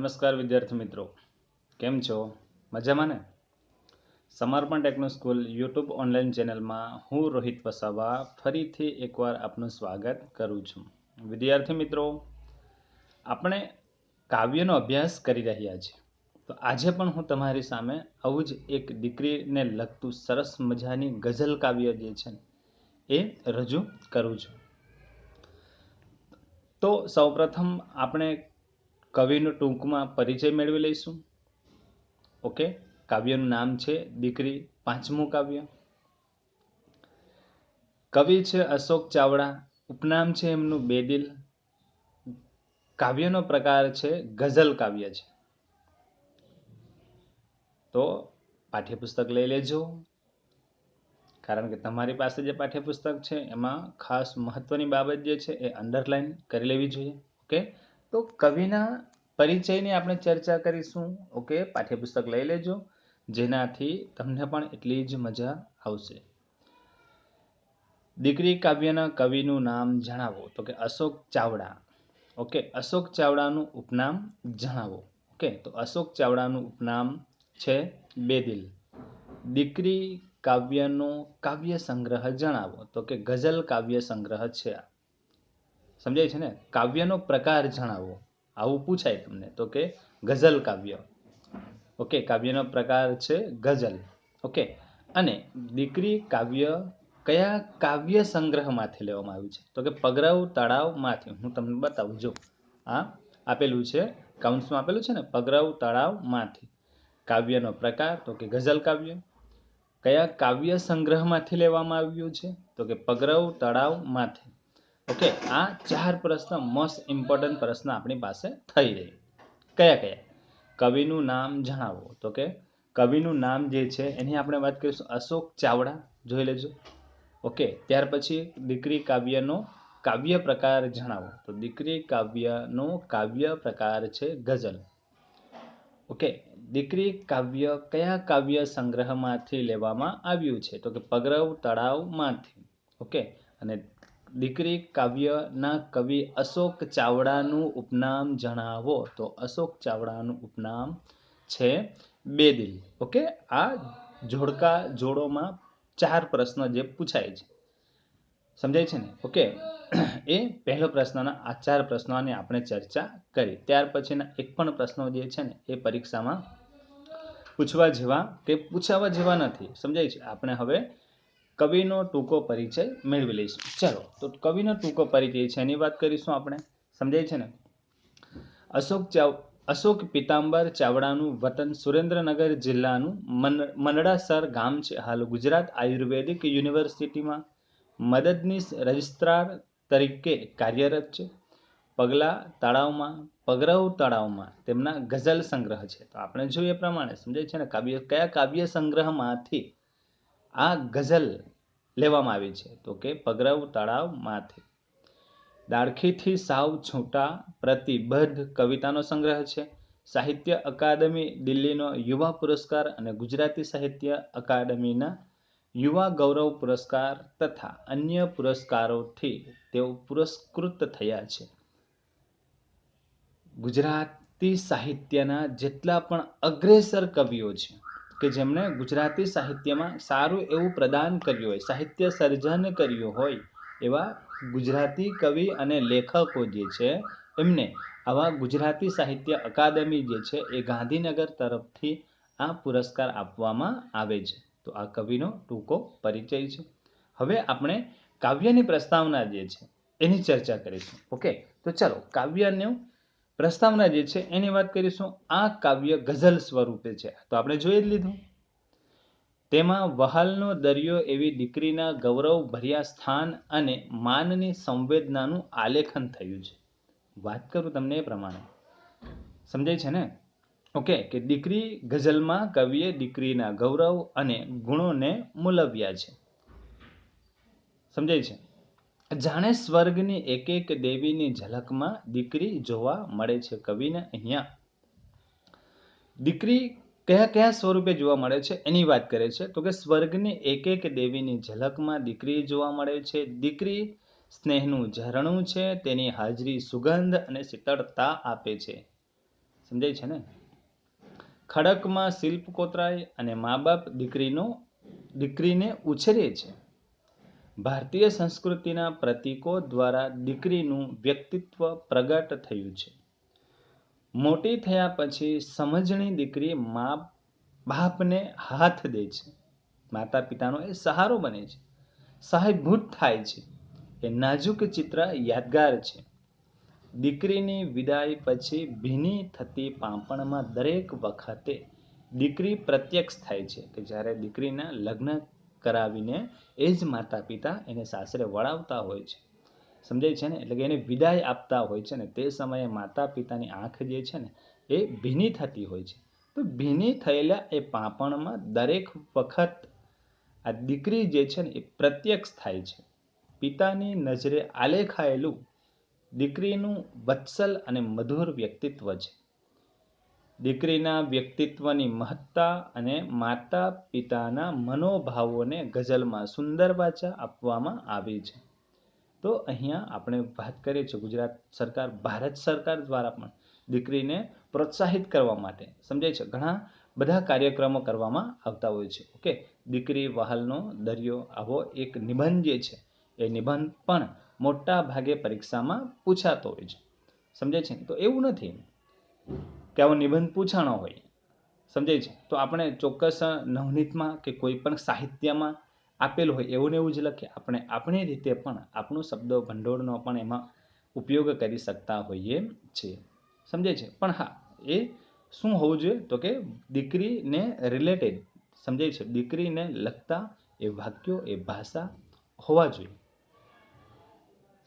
નમસ્કાર વિદ્યાર્થી મિત્રો, કેમ છો? મજામાં ને? સમર્પણ ટેકનો સ્કૂલ યુટ્યુબ ઓનલાઈન ચેનલમાં હું રોહિત વસાવા ફરીથી એકવાર આપનું સ્વાગત કરું છું. વિદ્યાર્થી મિત્રો, આપણે કાવ્યનો અભ્યાસ કરી રહ્યા છીએ. તો આજે પણ હું તમારી સામે આવું જ એક દીકરીને લગતું સરસ મજાની ગઝલ કાવ્ય જે છે એ રજૂ કરું છું. તો સૌપ્રથમ આપણે કવિનો ટૂંકમાં પરિચય મેળવી લઈશું. ઓકે, કાવ્યનું નામ છે દીકરી, પાંચમું કાવ્ય. કવિ છે અશોક ચાવડા, ઉપનામ છે એમનું બેદિલ. કાવ્યનો પ્રકાર છે ગઝલ કાવ્ય છે. તો પાઠ્યપુસ્તક લઈ લેજો, કારણ કે તમારી પાસે જે પાઠ્યપુસ્તક છે એમાં ખાસ મહત્વની બાબત જે છે એ અંડરલાઈન કરી લેવી જોઈએ. ઓકે, તો કવિના પરિચયની આપણે ચર્ચા કરીશું. ઓકે, પાઠ્યપુસ્તક લઈ લેજો, જેનાથી તમને પણ એટલી જ મજા આવશે. દીકરી કાવ્યના કવિનું નામ જણાવો, તો કે અશોક ચાવડા. ઓકે, અશોક ચાવડાનું ઉપનામ જણાવો. ઓકે, તો અશોક ચાવડાનું ઉપનામ છે બેદિલ. દીકરી કાવ્યનો કાવ્ય સંગ્રહ જણાવો, તો કે ગઝલ કાવ્ય સંગ્રહ છે. સમજાય છે ને? કાવ્યનો પ્રકાર જણાવો, આવું પૂછાય તમને, તો કે ગઝલ કાવ્ય. ઓકે, કાવ્યનો પ્રકાર છે ગઝલ. ઓકે, અને દીકરી કાવ્ય કયા કાવ્ય સંગ્રહમાંથી લેવામાં આવ્યું છે, તો કે પગરવ તળાવમાંથી. હું તમને બતાવું, જો આ આપેલું છે, કાઉન્સમાં આપેલું છે ને, પગરવ તળાવમાંથી. કાવ્યનો પ્રકાર, તો કે ગઝલ કાવ્ય. કયા કાવ્ય સંગ્રહમાંથી લેવામાં આવ્યું છે, તો કે પગરવ તળાવમાંથી. ઓકે, આ 4 પ્રશ્ન મોસ્ટ ઇમ્પોર્ટન્ટ પ્રશ્ન આપણી પાસે થઈ રહી. કયા કયા? કવિનું નામ જણાવો, તો કે કવિનું નામ જે છે એની આપણે વાત કરીશું અશોક ચાવડા, જોઈ લેજો. ઓકે, ત્યાર પછી દીકરી કાવ્યનો કાવ્ય પ્રકાર જણાવો, તો દીકરી કાવ્યનો કાવ્ય પ્રકાર છે ગઝલ. ઓકે, દીકરી કાવ્ય કયા કાવ્ય સંગ્રહમાંથી લેવામાં આવ્યું છે, તો કે પગરવ તળાવમાંથી. ઓકે, અને દીકરી કાવ્યના કવિ અશોક ચાવડાનું ઉપનામ જણાવો, તો અશોક ચાવડાનું ઉપનામ છે બેદિલ. ઓકે, આ જોડોમાં 4 પ્રશ્ન જે પૂછાય છે, સમજાય છે ને? ઓકે, એ પહેલો પ્રશ્નના આ 4 પ્રશ્નોની આપણે ચર્ચા કરી. ત્યાર પછીના એક પણ પ્રશ્નો જે છે ને એ પરીક્ષામાં પૂછવા જેવા કે પૂછાવા જેવા નથી. સમજાય છે? આપણે હવે કવિનો ટૂંકો પરિચય મેળવી લઈશું. ચાલો, તો કવિનો ટૂંકો પરિચય છે એની વાત કરીશું આપણે. સમજાય છે ને? અશોક પીતાંબર ચાવડાનું વતન સુરેન્દ્રનગર જિલ્લાનું મંડળાસર ગામ છે. હાલ ગુજરાત આયુર્વેદિક યુનિવર્સિટીમાં મદદનીશ રજિસ્ટ્રાર તરીકે કાર્યરત છે. પગરવ તળાવમાં તેમના ગઝલ સંગ્રહ છે. તો આપણે જોઈએ એ પ્રમાણે, સમજાય છે ને, કયા કાવ્ય સંગ્રહમાંથી આ ગઝલ લેવામાં આવી છે, તો કે પગરવ તળાવમાંથી. દાળખીથી સાવ છૂટા પ્રતિબદ્ધ કવિતાનો સંગ્રહ છે. સાહિત્ય અકાદમી દિલ્હીનો યુવા પુરસ્કાર અને ગુજરાતી સાહિત્ય અકાદમીના યુવા ગૌરવ પુરસ્કાર તથા અન્ય પુરસ્કારોથી તેઓ પુરસ્કૃત થયા છે. ગુજરાતી સાહિત્યના જેટલા પણ અગ્રેસર કવિઓ છે કે જેમણે ગુજરાતી સાહિત્યમાં સારું એવું પ્રદાન કર્યું હોય, સાહિત્ય સર્જન કર્યું હોય, એવા ગુજરાતી કવિ અને લેખકો જે છે એમને આવા ગુજરાતી સાહિત્ય અકાદમી જે છે એ ગાંધીનગર તરફથી આ પુરસ્કાર આપવામાં આવે છે. તો આ કવિનો ટૂંકો પરિચય છે. હવે આપણે કાવ્યની પ્રસ્તાવના જે છે એની ચર્ચા કરીશું. ઓકે, તો ચાલો કાવ્યનું પ્રસ્તાવના જે છે એની વાત કરીશું. આ કાવ્ય ગઝલ સ્વરૂપે છે, તો આપણે જોઈ જ લીધું. તેમાં વહાલનો દરિયો એવી દીકરીના ગૌરવ ભર્યા સ્થાન અને માનની સંવેદનાનું આલેખન થયું છે. વાત કરું તમને એ પ્રમાણે, સમજાય છે ને? ઓકે, કે દીકરી ગઝલમાં કવિએ દીકરીના ગૌરવ અને ગુણોને મૂલવ્યા છે. સમજાય છે? જાણે સ્વર્ગની એક એક દેવીની ઝલકમાં દીકરી જોવા મળે છે કવિને. અહીંયા દીકરી કયા કયા સ્વરૂપે જોવા મળે છે એની વાત કરે છે, તો કે સ્વર્ગની એક એક દેવીની ઝલકમાં દીકરી જોવા મળે છે. દીકરી સ્નેહનું ઝરણું છે, તેની હાજરી સુગંધ અને શીતળતા આપે છે. સમજાય છે ને? ખડકમાં શિલ્પ કોતરાય અને મા બાપ દીકરીને ઉછેરે છે. ભારતીય સંસ્કૃતિના પ્રતીકો દ્વારા દીકરીનું વ્યક્તિત્વ પ્રગટ થયું છે. મોટી થયા પછી સમજણી દીકરી મા બાપને હાથ દે છે. માતા પિતાનો એ સહારો બને છે, સહાયભૂત થાય છે. એ નાજુક ચિત્ર યાદગાર છે. દીકરીની વિદાય પછી ભીની થતી પાંપણમાં દરેક વખતે દીકરી પ્રત્યક્ષ થાય છે કે જ્યારે દીકરીના લગ્ન કરાવીને એ જ માતા પિતા એને સાસરે વળાવતા હોય છે. સમજાય છે ને? એટલે કે એને વિદાય આપતા હોય છે ને તે સમયે માતા પિતાની આંખ જે છે ને એ ભીની થતી હોય છે. તો ભીની થયેલા એ પાંપણમાં દરેક વખત આ દીકરી જે છે ને એ પ્રત્યક્ષ થાય છે. પિતાની નજરે આલેખાયેલું દીકરીનું વત્સલ અને મધુર વ્યક્તિત્વ છે. દીકરીના વ્યક્તિત્વની મહત્તા અને માતા પિતાના મનોભાવોને ગઝલમાં સુંદર વાચા આપવામાં આવી છે. તો અહીંયા આપણે વાત કરીએ છીએ ગુજરાત સરકાર, ભારત સરકાર દ્વારા પણ દીકરીને પ્રોત્સાહિત કરવા માટે સમજાય છે ઘણા બધા કાર્યક્રમો કરવામાં આવતા હોય છે. ઓકે, દીકરી વહાલનો દરિયો આવો એક નિબંધ જે છે એ નિબંધ પણ મોટા ભાગે પરીક્ષામાં પૂછાતો હોય છે. સમજાય છે? તો એવું નથી કે આવો નિબંધ પૂછાણો હોય. સમજાય છે? તો આપણે ચોક્કસ નવનીતમાં કે કોઈ પણ સાહિત્યમાં આપેલું હોય એવું ને એવું જ લખીએ. આપણે આપણી રીતે પણ આપણું શબ્દ ભંડોળનો પણ એમાં ઉપયોગ કરી શકતા હોઈએ છીએ. સમજાય છે? પણ હા, એ શું હોવું જોઈએ તો કે દીકરીને રિલેટેડ, સમજાય છે, દીકરીને લગતા એ વાક્યો, એ ભાષા હોવા જોઈએ.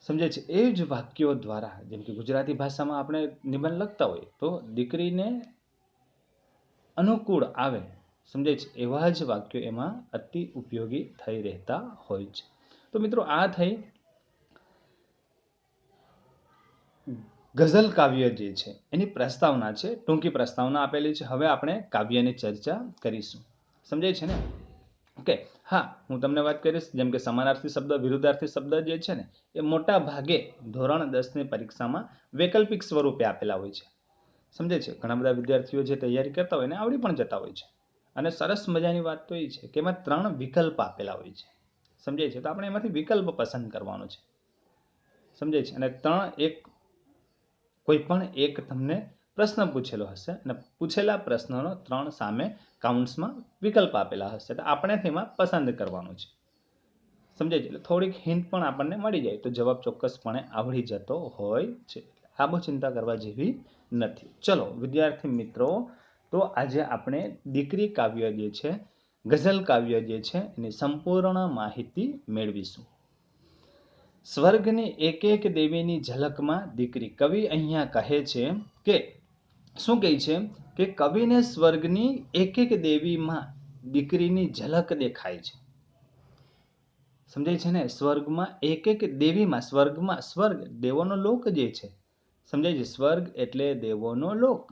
સમજાય છે? એ જ વાક્યો દ્વારા, જેમ કે ગુજરાતી ભાષામાં આપણે નિબંધ લખતા હોય તો દીકરીને અનુકૂળ આવે, સમજાય છે, એવા જ વાક્યો એમાં અતિ ઉપયોગી થઈ રહેતા હોય છે. તો મિત્રો, આ થઈ ગઝલ કાવ્ય જે છે એની પ્રસ્તાવના છે, ટૂંકી પ્રસ્તાવના આપેલી છે. હવે આપણે કાવ્યની ચર્ચા કરીશું. સમજાય છે ને? ઓકે, હા, હું તમને વાત કરીશ જેમ કે સમાનાર્થી શબ્દ, વિરુદ્ધાર્થી શબ્દ જે છે ને એ મોટા ભાગે ધોરણ 10ની પરીક્ષામાં વૈકલ્પિક સ્વરૂપે આપેલા હોય છે. સમજાય છે? ઘણા બધા વિદ્યાર્થીઓ જે તૈયારી કરતા હોય ને આવડી પણ જતા હોય છે. અને સરસ મજાની વાત તો એ છે કે એમાં 3 વિકલ્પ આપેલા હોય છે. સમજાય છે? તો આપણે એમાંથી વિકલ્પ પસંદ કરવાનો છે. સમજાય છે? અને કોઈ પણ એક તમને પ્રશ્ન પૂછેલો હશે અને પૂછેલા પ્રશ્નનો 3 સામે કાઉન્ટ્સમાં વિકલ્પ આપેલા હશે. તો આપણે તેમાં પસંદ કરવાનું છે. સમજાય છે? એટલે થોડીક હિન્ટ પણ આપણને મળી જાય તો જવાબ ચોક્કસપણે આવડી જતો હોય છે. આ બહુ ચિંતા કરવા જેવી નથી. ચલો વિદ્યાર્થી મિત્રો, તો આજે આપણે દીકરી કાવ્ય જે છે, ગઝલ કાવ્ય જે છે એની સંપૂર્ણ માહિતી મેળવીશું. સ્વર્ગની એક એક દેવીની ઝલકમાં દીકરી. કવિ અહીંયા કહે છે કે શું કહે છે કે કવિને સ્વર્ગની એક એક દેવીમાં દીકરીની ઝલક દેખાય છે. સમજાય છે ને? સ્વર્ગમાં એક એક દેવીમાં, સ્વર્ગ દેવોનો લોક જે છે, સમજાય છે? સ્વર્ગ એટલે દેવોનો લોક.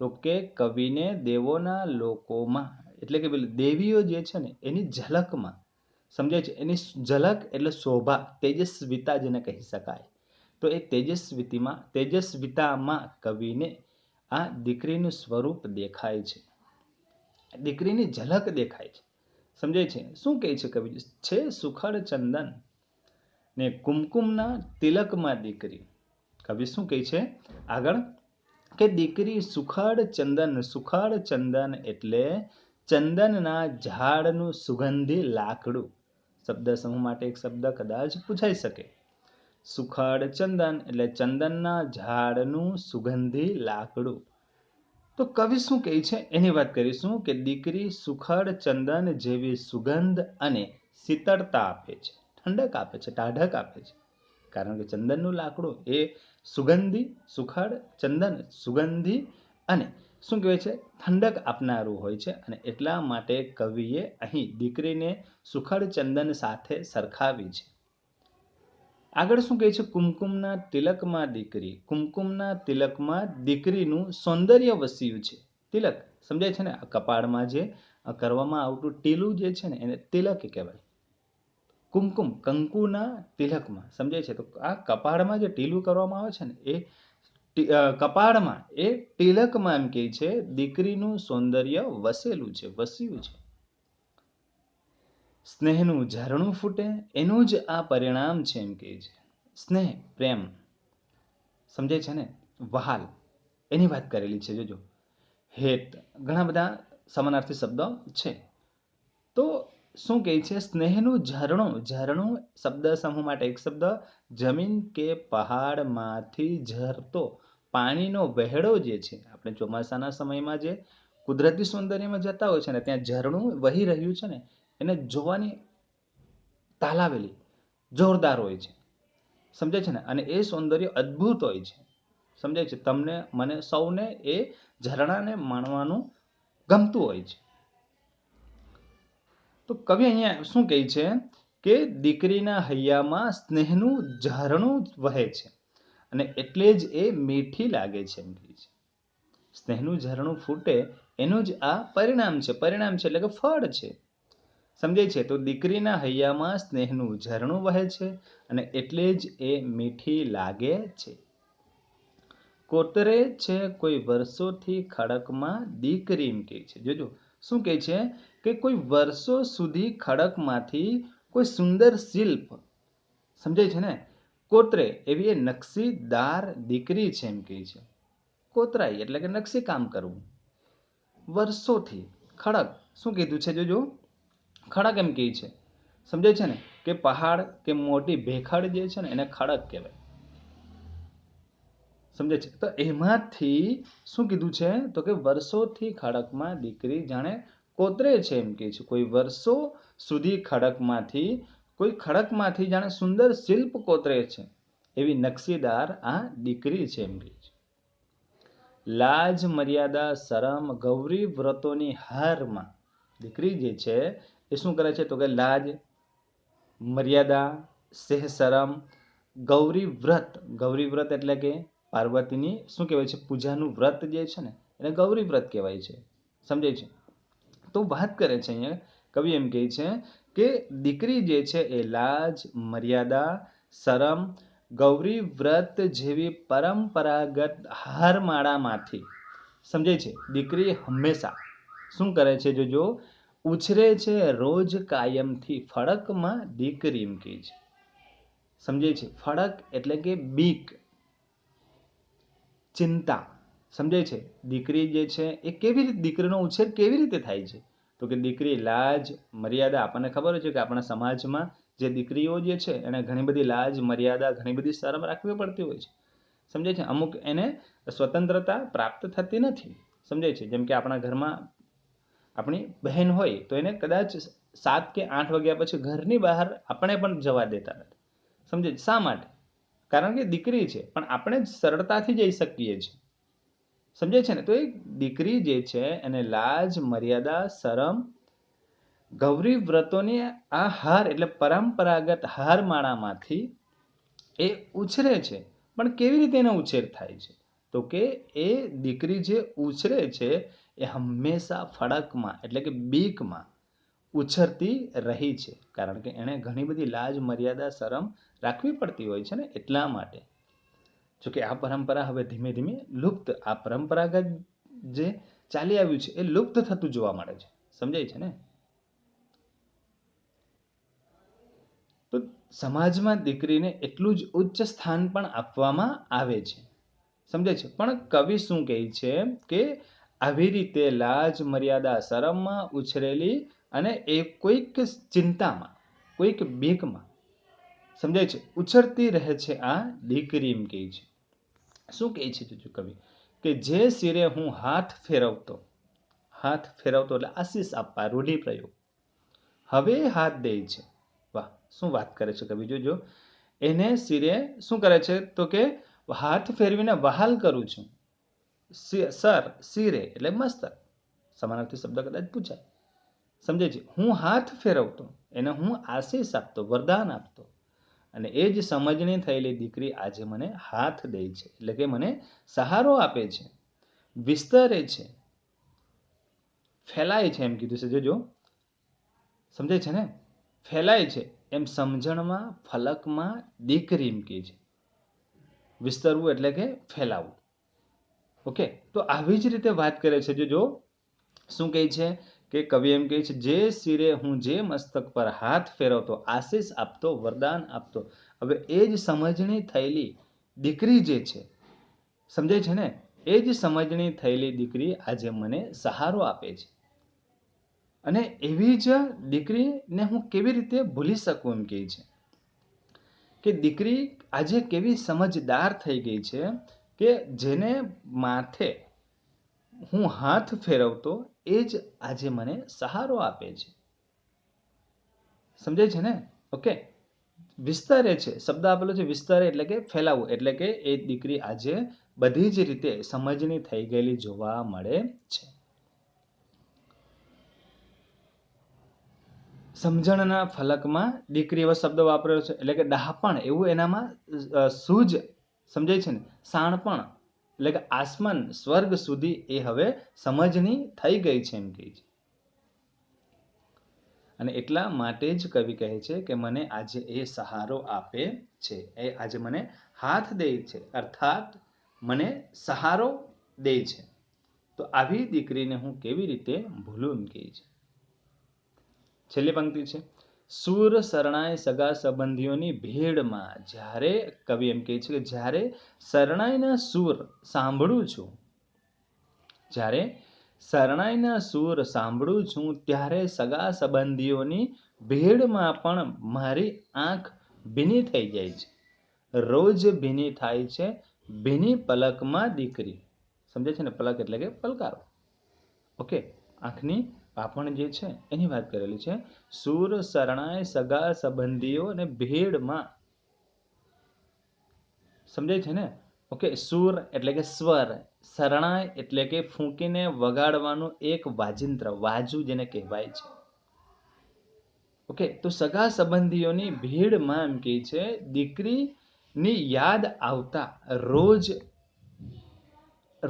તો કે કવિને દેવોના લોકોમાં એટલે કે દેવીઓ જે છે ને એની ઝલકમાં, સમજાય છે, એની ઝલક એટલે શોભા, તેજસ્વિતા જેને કહી શકાય. તો એ તેજસ્વિતામાં કવિને આ દીકરીનું સ્વરૂપ દેખાય છે, દીકરીની ઝલક દેખાય છે. સમજાય છે? શું કહે છે કવિ? છે સુખડ ચંદન ને કુમકુમના તિલકમાં દીકરી. કવિ શું કહે છે આગળ કે દીકરી સુખડ ચંદન એટલે ચંદનના ઝાડનું સુગંધી લાકડું. શબ્દ સમૂહ માટે એક શબ્દ કદાચ પૂછાઈ શકે. સુખડ ચંદન એટલે ચંદનના ઝાડનું સુગંધી લાકડું. તો કવિ શું કહે છે એની વાત કરીશું કે દીકરી સુખડ ચંદન જેવી સુગંધ અને શીતળતા આપે છે, ઠંડક આપે છે, ટાઢક આપે છે. કારણ કે ચંદનનું લાકડું એ સુગંધી, સુખડ ચંદન સુગંધી અને શું કહેવાય છે ઠંડક આપનારું હોય છે. અને એટલા માટે કવિએ અહીં દીકરીને સુખડ ચંદન સાથે સરખાવી છે. આગળ શું કહે છે? કુમકુમના તિલકમાં દીકરી. કુમકુમના તિલકમાં દીકરીનું સૌંદર્ય વસ્યું છે. તિલક સમજાય છે ને? કપાળમાં જે કરવામાં આવતું ટીલું જે છે ને એને તિલક કહેવાય. કુમકુમ કંકુના તિલકમાં, સમજાય છે? તો આ કપાળમાં જે ટીલું કરવામાં આવે છે ને એ કપાળમાં એ તિલકમાં એમ કહે છે દીકરીનું સૌંદર્ય વસેલું છે, વસ્યું છે. સ્નેહનું ઝરણું ફૂટે એનું જ આ પરિણામ છે એમ કહે છે. સ્નેહ, પ્રેમ, સમજાય છે ને, વહાલ, એની વાત કરેલી છે. જોજો, હેત, ઘણા બધા સમાનાર્થી શબ્દો છે. તો શું કહે છે? સ્નેહનું ઝરણું. ઝરણું શબ્દ સમૂહ માટે એક શબ્દ. જમીન કે પહાડમાંથી ઝરતો પાણીનો વહેડો જે છે, આપણે ચોમાસાના સમયમાં જે કુદરતી સૌંદર્યમાં જતા હોય છે ને, ત્યાં ઝરણું વહી રહ્યું છે ને, એને જોવાની તાલાવેલી જોરદાર હોય છે. સમજાય છે ને? અને એ સૌંદર્ય અદ્ભુત હોય છે. સમજાય છે? તમને, મને, સૌને એ ઝરણાને માણવાનું ગમતું હોય છે. તો કવિ અહીંયા શું કહે છે કે દીકરીના હૈયામાં સ્નેહનું ઝરણું વહે છે અને એટલે જ એ મીઠી લાગે છે એમ કહે છે. સ્નેહનું ઝરણું ફૂટે એનું જ આ પરિણામ છે. પરિણામ છે એટલે કે ફળ છે. સમજાય છે? તો દીકરીના હૈયામાં સ્નેહનું ઝરણું વહે છે અને એટલે જ એ મીઠી લાગે છે. કોતરે છે કોઈ વર્ષોથી ખડકમાં દીકરી એમ કહે છે. જોજો શું કહે છે કે કોઈ વર્ષો સુધી ખડકમાંથી કોઈ સુંદર શિલ્પ, સમજાય છે ને, કોતરે એવી એ નકશીદાર દીકરી છે એમ કહે છે. કોતરાઈ એટલે કે નકશી કામ કરવું. વર્ષોથી ખડક શું કીધું છે? જોજો, ખડક એમ કહે છે. સમજાય છે ને કે પહાડ કે મોટી ભેખડ જે છે ને એને ખડક કહેવાય. સમજે છે? તો એમાંથી શું કીધું છે? તો કે વર્ષોથી ખડકમાં દીકરી જાણે કોતરે છે એમ કહે છે. કોઈ વર્ષો સુધી ખડકમાંથી જાણે સુંદર શિલ્પ કોતરે છે એવી નકશીદાર આ દીકરી છે એમ કહે છે. લાજ, મર્યાદા, શરમ, ગૌરી વ્રતોની હારમાં દીકરી જે છે એ શું કરે છે? તો કે લાજ, મર્યાદા, સેહ શરમ, ગૌરી વ્રત. ગૌરી વ્રત એટલે કે પાર્વતીની શું કહેવાય છે? પૂજાનું વ્રત જે છે ને એને ગૌરી વ્રત કહેવાય છે. સમજાય છે? તો વાત કરે છે અહીંયા કવિ એમ કહે છે કે દીકરી જે છે એ લાજ, મર્યાદા, શરમ, ગૌરી વ્રત જેવી પરંપરાગત હારમાળામાંથી, સમજાય છે, દીકરી હંમેશા શું કરે છે? જોજો, ઉછરે છે રોજ કાયમથી ફળકમાં દીકરી એમ કહે છે. સમજાય છે? ફળક એટલે કે બીક, ચિંતા. સમજાય છે? દીકરી જે છે એ કેવી રીતે, દીકરીનો ઉછેર કેવી રીતે થાય છે? તો કે દીકરી લાજ, મર્યાદા, આપણને ખબર છે કે આપણા સમાજમાં જે દીકરીઓ જે છે એને ઘણી બધી લાજ, મર્યાદા, ઘણી બધી શરમ રાખવી પડતી હોય છે. સમજાય છે? અમુક એને સ્વતંત્રતા પ્રાપ્ત થતી નથી. સમજાય છે? જેમ કે આપણા ઘરમાં આપણી બહેન હોય તો એને કદાચ 7 કે 8 વાગ્યા પછી ઘરની બહાર આપણે પણ જવા દેતા નથી. સમજાય? શા માટે? કારણ કે દીકરી છે, પણ આપણે સરળતાથી જઈ શકીએ છીએ. સમજાય છે ને? તો એ દીકરી જે છે એને લાજ, મર્યાદા, શરમ, ગૌરી વ્રતોની આ હાર એટલે પરંપરાગત હારમાળામાંથી એ ઉછરે છે. પણ કેવી રીતે એનો ઉછેર થાય છે? તો કે એ દીકરી જે ઉછરે છે એ હંમેશા ફડકમાં એટલે કે બીકમાં ઉછરતી રહી છે. કારણ કે એણે ઘણી બધી લાજ, મર્યાદા, શરમ રાખવી પડતી હોય છે ને, એટલા માટે. જોકે આ પરંપરા હવે ધીમે ધીમે લુપ્ત, આ પરંપરાગત જે ચાલી આવ્યું છે એ લુપ્ત થતું જોવા મળે છે. સમજાય છે ને? તો સમાજમાં દીકરીને એટલું જ ઉચ્ચ સ્થાન પણ આપવામાં આવે છે. સમજાય છે? પણ કવિ શું કહે છે કે આવી રીતે લાજ, મર્યાદા, શરમમાં ઉછરેલી અને એ કોઈક ચિંતામાં, કોઈક બીકમાં, સમજાય છે, ઉછરતી રહે છે આ દીકરી એમ કહે છે. શું કહે છે જોજો કવિ કે જે શિરે હું હાથ ફેરવતો, હાથ ફેરવતો એટલે આશીષ આપવા, રૂઢિપ્રયોગ, હવે હાથ દે છે. વાહ, શું વાત કરે છે કવિ! જોજો, એને શિરે શું કરે છે? તો કે હાથ ફેરવીને વહાલ કરું છું. સર, શિરે એટલે મસ્તક, સમાનાર્થી શબ્દ કદાચ પૂછાય. સમજે છે? હું હાથ ફેરવતો, એને હું આશીષ આપતો, વરદાન આપતો, અને એ જ સમજણી થયેલી દીકરી આજે મને હાથ દે છે, એટલે કે મને સહારો આપે છે, વિસ્તરે છે, ફેલાય છે એમ કીધું છે. જોજો, સમજાય છે ને? ફેલાય છે એમ સમજણમાં, ફલકમાં દીકરી એમ કહે છે. વિસ્તરવું એટલે કે ફેલાવવું. ઓકે, તો આવી જ રીતે વાત કરે છે. જો શું કહે છે કે કવિ એમ કહે છે, જે શિરે હું જે મસ્તક પર હાથ ફેરવતો, આશીષ આપતો, વરદાન આપતો. હવે એ જ સમજણી થયેલી દીકરી જે છે, સમજાય છે ને, એ જ સમજણી થયેલી દીકરી આજે મને સહારો આપે છે. અને એવી જ દીકરીને હું કેવી રીતે ભૂલી શકું, એમ કહે છે કે દીકરી આજે કેવી સમજદાર થઈ ગઈ છે કે જેને માથે હું હાથ ફેરવતો એ જ આજે મને સહારો આપે છે. સમજાય છે ને? ઓકે, વિસ્તારે છે શબ્દ આપેલો છે, વિસ્તારે એટલે કે ફેલાવવું, એટલે કે એ દીકરી આજે બધી જ રીતે સમજણી થઈ ગયેલી જોવા મળે છે. સમજણના ફલકમાં દીકરી એવો શબ્દ વાપરેલો છે, એટલે કે ડહાપણ એવું એનામાં સૂઝ, સમજાય છે ને, શાણપણ એટલે કે આસમાન સ્વર્ગ સુધી એ હવે સમજણી થઈ ગઈ છે, એમ કહે છે. અને એટલા માટે જ કવિ કહે છે કે મને આજે એ સહારો આપે છે, એ આજે મને હાથ દે છે, અર્થાત મને સહારો દે છે. તો આવી દીકરીને હું કેવી રીતે ભૂલું, એમ કહે છે. છેલ્લી પંક્તિ છે, સૂર શરણાઈ સગા સંબંધીઓની ભીડમાં. જ્યારે કવિ એમ કહે છે કે જ્યારે શરણાઈના સૂર સાંભળું છું, જ્યારે શરણાઈના સૂર સાંભળું છું, ત્યારે સગા સંબંધીઓની ભીડમાં પણ મારી આંખ ભીની થઈ જાય છે. રોજ ભીની થાય છે, ભીની પલકમાં દીકરી. સમજે છે ને? પલક એટલે કે પલકારો. ઓકે, આંખની પાપણ જે છે એની વાત કરેલી છે. સૂર શરણાઈ સગા સંબંધીઓ અને ભીડમાં. સમજાય છે ને? ઓકે, સૂર એટલે કે સ્વર, શરણાઈ એટલે કે ફૂંકીને વગાડવાનું એક વાજિંત્ર, વાજુ જેને કહેવાય છે. ઓકે, તો સગા સંબંધીઓની ભીડમાં એમ કહે છે દીકરીની યાદ આવતા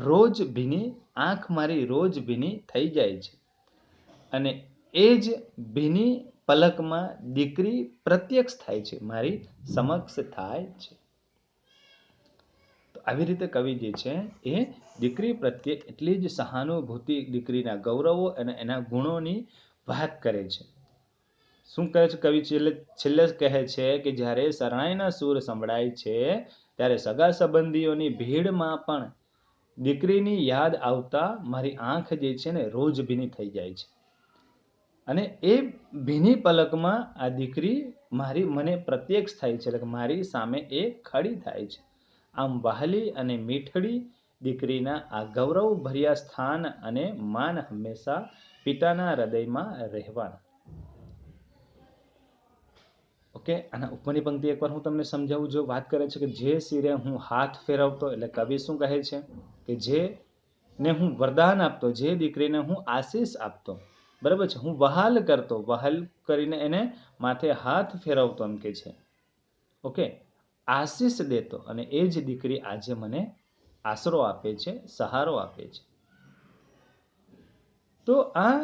રોજ ભીની આંખ મારી રોજ ભીની થઈ જાય છે. અને એ જ ભીની પલકમાં દીકરી પ્રત્યક્ષ થાય છે, મારી સમક્ષ થાય છે. તો આવી રીતે કવિ જે છે એ દીકરી પ્રત્યે એટલી જ સહાનુભૂતિ, દીકરીના ગૌરવો અને એના ગુણોની વાત કરે છે. શું કહે છે કવિ? છેલ્લે કહે છે કે જ્યારે શરણાઈના સૂર સંભળાય છે ત્યારે સગા સંબંધીઓની ભીડમાં પણ દીકરીની યાદ આવતા મારી આંખ જે છે ને રોજ ભીની થઈ જાય છે. અને એ ભીની પલકમાં આ દીકરી મને પ્રત્યક્ષ થાય છે, એટલે કે મારી સામે એ ખડી થાય છે. આમ વહાલી અને મીઠડી દીકરીના આ ગૌરવ ભર્યા સ્થાન અને માન હંમેશા પિતાના હૃદયમાં રહેવાના. ઓકે, આના ઉપરની પંક્તિ એકવાર હું તમને સમજાવું. જો વાત કરે છે કે જે શિરે હું હાથ ફેરવતો, એટલે કવિ શું કહે છે કે જે ને હું વરદાન આપતો, જે દીકરીને હું આશીષ આપતો, બરાબર છે, હું વહાલ કરતો, વહાલ કરીને એને માથે હાથ ફેરવતો, એમ કે છે. ઓકે, આશીષ દેતો, અને એ જ દીકરી આજે મને આશરો આપે છે, સહારો આપે છે. તો આ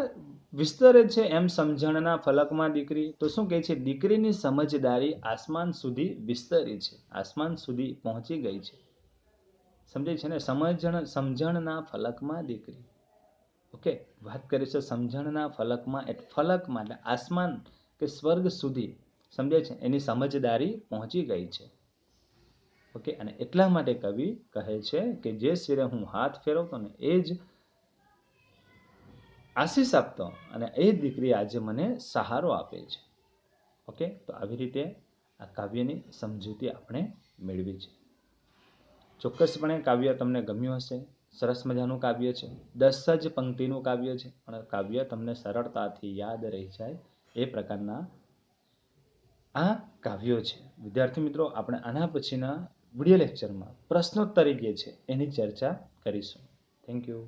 વિસ્તરે છે એમ સમજણના ફલકમાં દીકરી. તો શું કહે છે? દીકરીની સમજદારી આસમાન સુધી વિસ્તરી છે, આસમાન સુધી પહોંચી ગઈ છે. સમજાય છે ને? સમજણના ફલકમાં દીકરી. ઓકે, વાત કરી છે સમજણના ફલકમાં, ફલકમાં એટલે આસમાન કે સ્વર્ગ સુધી, સમજાય છે, એની સમજદારી પહોંચી ગઈ છે. ઓકે, અને એટલા માટે કવિ કહે છે કે જે શિરે હું હાથ ફેરવતો ને એ જ આશીષ આપતો, અને એ દીકરી આજે મને સહારો આપે છે. ઓકે, તો આવી રીતે આ કાવ્યની સમજૂતી આપણે મેળવી છે. ચોક્કસપણે કાવ્ય તમને ગમ્યું હશે. સરસ મજાનું કાવ્ય છે, 10 જ પંક્તિનું કાવ્ય છે, પણ કાવ્ય તમને સરળતાથી યાદ રહી જાય એ પ્રકારના આ કાવ્યો છે. વિદ્યાર્થી મિત્રો, આપણે આના પછીના વિડીયો લેક્ચરમાં પ્રશ્નોત્તરી જે છે એની ચર્ચા કરીશું. Thank you.